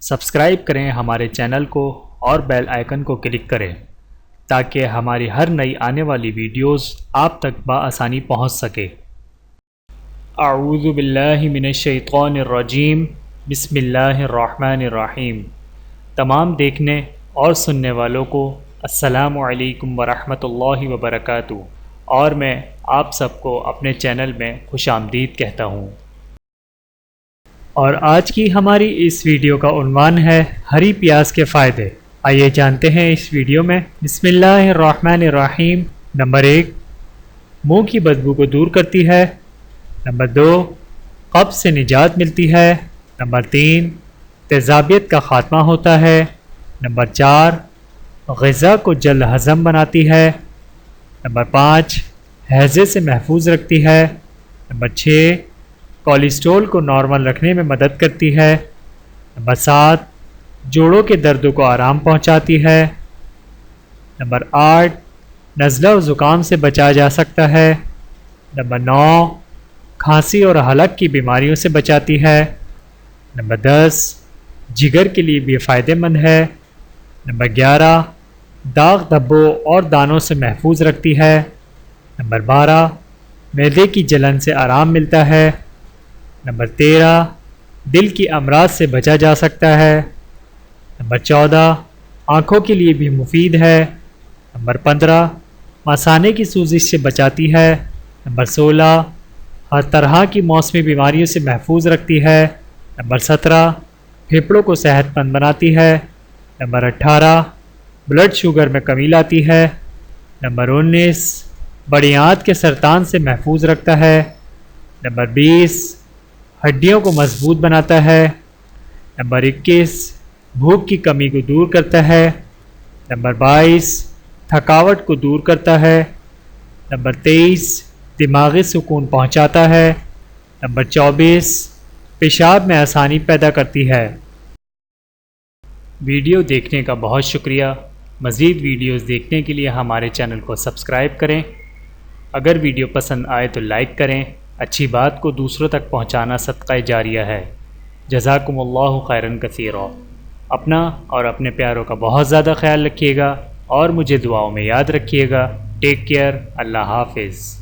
Subscribe کریں ہمارے channel کو اور بیل آئیکن کو کلک کریں تاکہ ہماری ہر نئی آنے والی ویڈیوز آپ تک بآسانی پہنچ سکے۔ اعوذ باللہ من الشیطان الرجیم، بسم اللہ الرحمن الرحیم۔ تمام دیکھنے اور سننے والوں کو السلام علیکم ورحمۃ اللہ وبرکاتہ، اور میں آپ سب کو اپنے چینل میں خوش آمدید کہتا ہوں۔ اور آج کی ہماری اس ویڈیو کا عنوان ہے ہری پیاز کے فائدے۔ آئیے جانتے ہیں اس ویڈیو میں۔ بسم اللہ الرحمن الرحیم۔ نمبر 1، منہ کی بدبو کو دور کرتی ہے۔ نمبر 2، قبض سے نجات ملتی ہے۔ نمبر 3، تیزابیت کا خاتمہ ہوتا ہے۔ نمبر 4، غذا کو جلد ہضم بناتی ہے۔ نمبر 5، ہیضے سے محفوظ رکھتی ہے۔ نمبر 6، کولیسٹرول کو نارمل رکھنے میں مدد کرتی ہے۔ نمبر 7، جوڑوں کے درد کو آرام پہنچاتی ہے۔ نمبر 8، نزلہ و زکام سے بچا جا سکتا ہے۔ نمبر 9، کھانسی اور حلق کی بیماریوں سے بچاتی ہے۔ نمبر 10، جگر کے لیے بھی فائدہ مند ہے۔ نمبر 11، داغ دھبوں اور دانوں سے محفوظ رکھتی ہے۔ نمبر 12، معدے کی جلن سے آرام ملتا ہے۔ نمبر 13، دل کی امراض سے بچا جا سکتا ہے۔ نمبر 14، آنکھوں کے لیے بھی مفید ہے۔ نمبر 15، مثانے کی سوزش سے بچاتی ہے۔ نمبر 16، ہر طرح کی موسمی بیماریوں سے محفوظ رکھتی ہے۔ نمبر 17، پھیپھڑوں کو صحت مند بناتی ہے۔ نمبر 18، بلڈ شوگر میں کمی لاتی ہے۔ نمبر 19، بڑی آنت کے سرطان سے محفوظ رکھتا ہے۔ نمبر 20، ہڈیوں کو مضبوط بناتا ہے۔ نمبر 21، بھوک کی کمی کو دور کرتا ہے۔ نمبر 22، تھکاوٹ کو دور کرتا ہے۔ نمبر 23، دماغی سکون پہنچاتا ہے۔ نمبر 24، پیشاب میں آسانی پیدا کرتی ہے۔ ویڈیو دیکھنے کا بہت شکریہ۔ مزید ویڈیوز دیکھنے کے لیے ہمارے چینل کو سبسکرائب کریں۔ اگر ویڈیو پسند آئے تو لائک کریں۔ اچھی بات کو دوسروں تک پہنچانا صدقہ جاریہ ہے۔ جزاکم اللہ خیرا کثیرا۔ اپنا اور اپنے پیاروں کا بہت زیادہ خیال رکھیے گا اور مجھے دعاؤں میں یاد رکھیے گا۔ Take care. اللہ حافظ۔